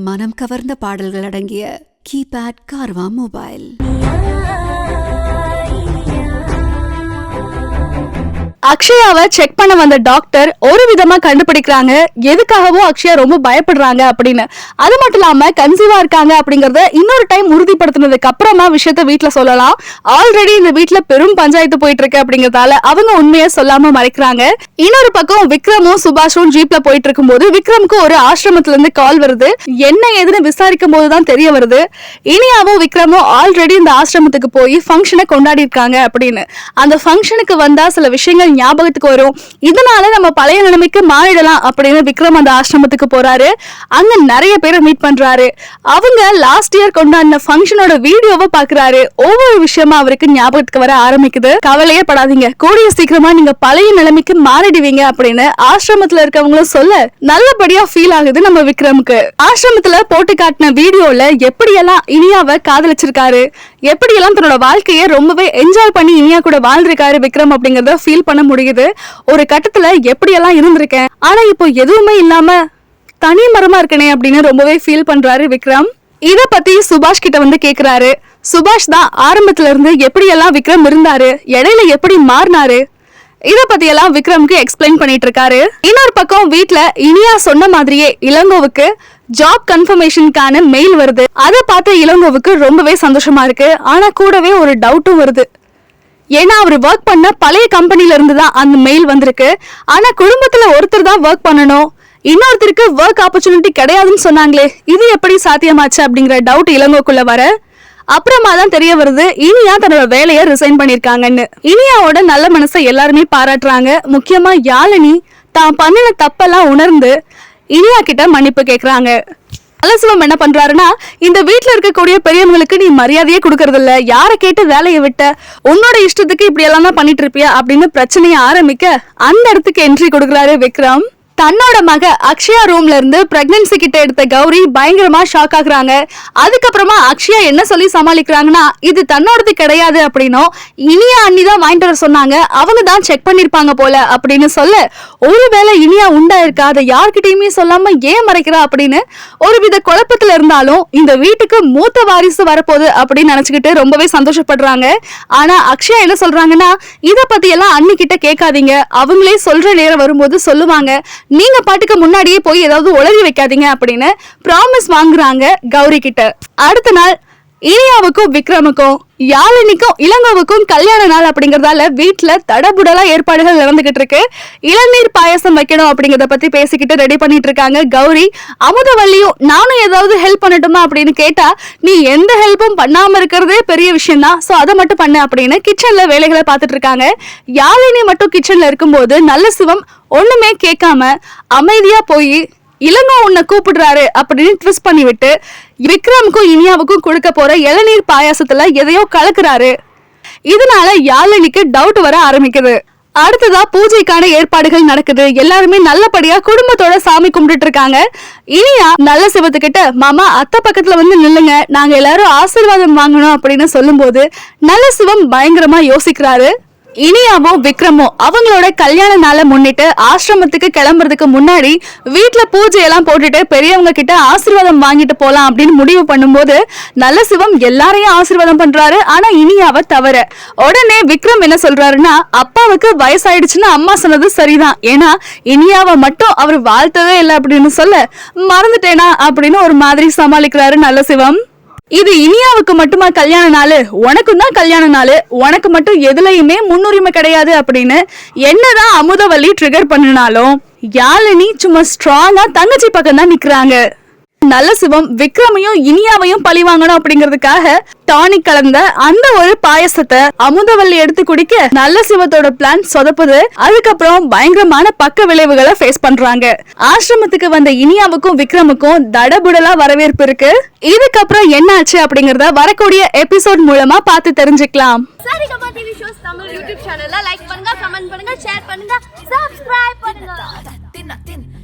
மனம் கவர்ந்த பாடல்கள் அடங்கிய கீபேட் கார்வா மொபைல். அக்ஷயாவை செக் பண்ண வந்த டாக்டர் ஒரு விதமா கண்டுபிடிக்கிறாங்க எதுக்காகவோ அக்ஷயா ரொம்ப பயப்படுறாங்க அப்படின்னு. அது மட்டும் இல்லாம கன்சீவா இருக்காங்க அப்படிங்கறத இன்னொரு டைம் உறுதிப்படுத்தினதுக்கு அப்புறமா விஷயத்த வீட்டுல சொல்லலாம். ஆல்ரெடி இந்த வீட்டுல பெரும் பஞ்சாயத்து போயிட்டு இருக்கு அப்படிங்கறதால அவங்க உண்மையை சொல்லாம மறைக்கிறாங்க. இன்னொரு பக்கம் விக்ரமும் சுபாஷும் ஜீப்ல போயிட்டு இருக்கும் போது விக்ரமுக்கு ஒரு ஆசிரமத்துல இருந்து கால் வருது. என்ன ஏதுன்னு விசாரிக்கும் போதுதான் தெரிய வருது இனியாவும் விக்ரமும் ஆல்ரெடி இந்த ஆசிரமத்துக்கு போய் ஃபங்க்ஷனை கொண்டாடி இருக்காங்க அப்படின்னு. அந்த ஃபங்க்ஷனுக்கு வந்தா சில விஷயங்கள் ஞாபகத்துக்கு வரும். இதனால நம்ம பழைய நிலைமைக்கு மாறிடலாம் அப்படின்னு விக்ரம் அந்த ஆசிரமத்துக்கு போறாரு. அங்க நிறைய பேரை மீட் பண்றாரு. அவங்க லாஸ்ட் இயர் கொண்டாடின ஃபங்க்ஷனோட வீடியோவை பாக்குறாரு. ஒவ்வொரு விஷயமா அவருக்கு ஞாபகத்துக்கு வர ஆரம்பிக்குது. கவலையே படாதீங்க, கூடிய சீக்கிரமா நீங்க பழைய நிலைமைக்கு மாறிடுவீங்க அப்படின்னு ஆசிரமத்துல இருக்கவங்களும் சொல்ல நல்லபடியா ஃபீல் ஆகுது நம்ம விக்ரமுக்கு. ஆசிரமத்துல போட்டு காட்டின வீடியோல எப்படியெல்லாம் இனியாவை காதலிச்சிருக்காரு, எப்படியெல்லாம் தன்னோட வாழ்க்கையை ரொம்பவே என்ஜாய் பண்ணி இனியா கூட வாழ்ந்திருக்காரு விக்ரம் அப்படிங்கறத ஃபீல் பண்ண முடியுது. ஒரு கட்டத்துல எப்படியெல்லாம் இருந்திருக்கேன், ஆனா இப்போ எதுவுமே இல்லாம தனி மரமா இருக்கனே அப்படின்னு ரொம்பவே ஃபீல் பண்றாரு விக்ரம். இத பத்தி சுபாஷ் கிட்ட வந்து கேக்குறாரு. சுபாஷ் தான் ஆரம்பத்துல இருந்து எப்படியெல்லாம் விக்ரம் இருந்தாரு, இடையில எப்படி மாறினாரு, இத பத்தி எல்லாம் விக்ரம்க்கு எக்ஸ்பிளைன் பண்ணிட்டு இருக்காரு. இன்னொரு பக்கம் வீட்டுல இனியா சொன்ன மாதிரியே இளங்கோவுக்கு ஜாப் கன்ஃபர்மேஷனுக்கான மெயில் வருது. அதை பார்த்த இளங்கோவுக்கு ரொம்பவே சந்தோஷமா இருக்கு. ஆனா கூடவே ஒரு டவுட்டும் வருது. ஏன்னா அவர் ஒர்க் பண்ண பழைய கம்பெனில இருந்து தான் அந்த மெயில் வந்திருக்கு. ஆனா குடும்பத்துல ஒருத்தர் தான் ஒர்க் பண்ணணும், இன்னொருத்தருக்கு ஒர்க் ஆப்பர்ச்சுனிட்டி கிடையாதுன்னு சொன்னாங்களே, இது எப்படி சாத்தியமாச்சு அப்படிங்கிற டவுட் இளங்கோக்குள்ள வர அப்புறமா தான் தெரிய வருது இனியா தன்னோட வேலையை ரிசைன் பண்ணிருக்காங்கன்னு. இனியாவோட நல்ல மனசை எல்லாருமே பாராட்டுறாங்க. முக்கியமா யாழினி தான் பண்ணின தப்பெல்லாம் உணர்ந்து இனியா கிட்ட மன்னிப்பு கேக்குறாங்க. நல்லசிவம் என்ன பண்றாருன்னா, இந்த வீட்டுல இருக்கக்கூடிய பெரியவங்களுக்கு நீ மரியாதையே கொடுக்கறது இல்ல, யார கேட்டு வேலையை விட்ட, உன்னோட இஷ்டத்துக்கு இப்படி எல்லாம் தான் பண்ணிட்டு இருப்பியா அப்படின்னு பிரச்சனையை ஆரம்பிக்க அந்த இடத்துக்கு என்ட்ரி கொடுக்குறாரு விக்ரம். தன்னோட மக அக்ஷயா ரூம்ல இருந்து பிரெக்னன்சி கிட்ட எடுத்த கௌரி பயங்கரமா ஷாக் ஆகுறாங்க. அதுக்கப்புறமா அக்ஷயா என்ன சொல்லி சமாளிக்கிறாங்கன்னா, இது தன்னோடது கிடையாது அப்படின்னும் இனியா அண்ணி தான் வாங்கிட்டு வர சொன்னாங்க, அவங்க தான் செக் பண்ணிருப்பாங்க போல அப்படின்னு சொல்ல, ஒருவேளை இனியா உண்டா இருக்கா, அதை யார்கிட்டயுமே சொல்லாம ஏன் மறைக்கிறா அப்படின்னு ஒருவித குழப்பத்துல இருந்தாலும் இந்த வீட்டுக்கு மூத்த வாரிசு வரப்போகுது அப்படின்னு நினைச்சுக்கிட்டு ரொம்பவே சந்தோஷப்படுறாங்க. ஆனா அக்ஷயா என்ன சொல்றாங்கன்னா, இத பத்தி எல்லாம் அண்ணி கிட்ட கேட்காதீங்க, அவங்களே சொல்ற நேரம் வரும்போது சொல்லுவாங்க, நீங்க பாட்டுக்கு முன்னாடியே போய் ஏதாவது உளறி வைக்காதீங்க அப்படின்னு ப்ராமிஸ் வாங்குறாங்க கௌரி கிட்ட. அடுத்த நாள் இனியாவுக்கும் விக்ரமுக்கும் யாழினிக்கும் இளங்கோவுக்கும் கல்யாண நாள் அப்படிங்கறதால வீட்டுல தடபுடலா ஏற்பாடுகள் நடந்துகிட்டு இருக்கு. இளநீர் பாயசம் வைக்கணும் அப்படிங்கறத பத்தி பேசிக்கிட்டு ரெடி பண்ணிட்டு இருக்காங்க கௌரி. அமுதவல்லியும் நானும் ஏதாவது ஹெல்ப் பண்ணட்டுமா அப்படின்னு கேட்டா, நீ எந்த ஹெல்ப்பும் பண்ணாம இருக்கிறதே பெரிய விஷயம் தான், சோ அதை மட்டும் பண்ண அப்படின்னு கிச்சன்ல வேலைகளை பார்த்துட்டு இருக்காங்க. யாழினி மட்டும் கிச்சன்ல இருக்கும்போது நல்லசிவம் ஒண்ணுமே கேட்காம அமைதியா போய் இளங்கோ உன்னை கூப்பிடுறாரு அப்படின்னு ட்விஸ்ட் பண்ணி விட்டு விக்ரமுக்கும் இனியாவுக்கும் கொடுக்க போற இளநீர் பாயாசத்துல எதையோ கலக்குறாரு. இதனால யாழினிக்கு டவுட் வர ஆரம்பிக்குது. அடுத்ததா பூஜைக்கான ஏற்பாடுகள் நடக்குது. எல்லாருமே நல்லபடியா குடும்பத்தோட சாமி கும்பிட்டு இருக்காங்க. இனியா நல்ல சிவத்துக்கிட்ட, மாமா அத்தை பக்கத்துல வந்து நில்லுங்க, நாங்க எல்லாரும் ஆசீர்வாதம் வாங்கணும் அப்படின்னு சொல்லும் போது நல்ல சிவம் பயங்கரமா யோசிக்கிறாரு. இனியாவும் விக்ரமும் அவங்களோட கல்யாண நாளை முன்னிட்டு ஆசிரமத்துக்கு கிளம்புறதுக்கு முன்னாடி வீட்டுல பூஜையெல்லாம் போட்டுட்டு பெரியவங்க கிட்ட ஆசீர்வாதம் வாங்கிட்டு போலாம் அப்படின்னு முடிவு பண்ணும்போது நல்ல சிவம் எல்லாரையும் ஆசீர்வாதம் பண்றாரு. ஆனா இனியாவை தவிர. உடனே விக்ரம் என்ன சொல்றாருன்னா, அப்பாவுக்கு வயசாயிடுச்சுன்னு அம்மா சொன்னது சரிதான், ஏன்னா இனியாவை மட்டும் அவர் வாழ்த்தவே இல்லை அப்படின்னு சொல்ல மறந்துட்டேனா அப்படின்னு ஒரு மாதிரி சமாளிக்கிறாரு நல்ல சிவம். இது இனியாவுக்கு மட்டுமா கல்யாண நாள், உனக்கும் தான் கல்யாண நாள், உனக்கு மட்டும் எதுலையுமே முன்னுரிமை கிடையாது அப்படின்னு என்னதான் அமுதவல்லி ட்ரிகர் பண்ணினாலும் யாழினி சும்மா ஸ்ட்ராங்கா தங்கச்சி பக்கம் தான் நிக்கிறாங்க. நல்ல சிவம் விக்ரமையும் இனியாவையும் பழி வாங்கணும் அப்படிங்கிறதுக்காக டானிக் கலந்த அந்த ஒரு பாயசத்தை அமுதவல்லி எடுத்து குடிக்க நல்ல சிவத்தோட பிளான் சொதப்புது. அதுக்கப்புறம் பயங்கரமான பக்க விளைவுகளை ஃபேஸ் பண்றாங்க. ஆசிரமத்துக்கு வந்த இனியாவுக்கும் விக்ரமுக்கும் தடபுடலா வரவேற்பு இருக்கு. இதுக்கப்புறம் என்ன ஆச்சு அப்படிங்கறத வரக்கூடிய எபிசோட் மூலமா பார்த்து தெரிஞ்சுக்கலாம். Saregama TV shows Tamil YouTube சேனல்ல லைக் பண்ணுங்க, கமெண்ட் பண்ணுங்க, ஷேர் பண்ணுங்க, சப்ஸ்கிரைப் பண்ணுங்க.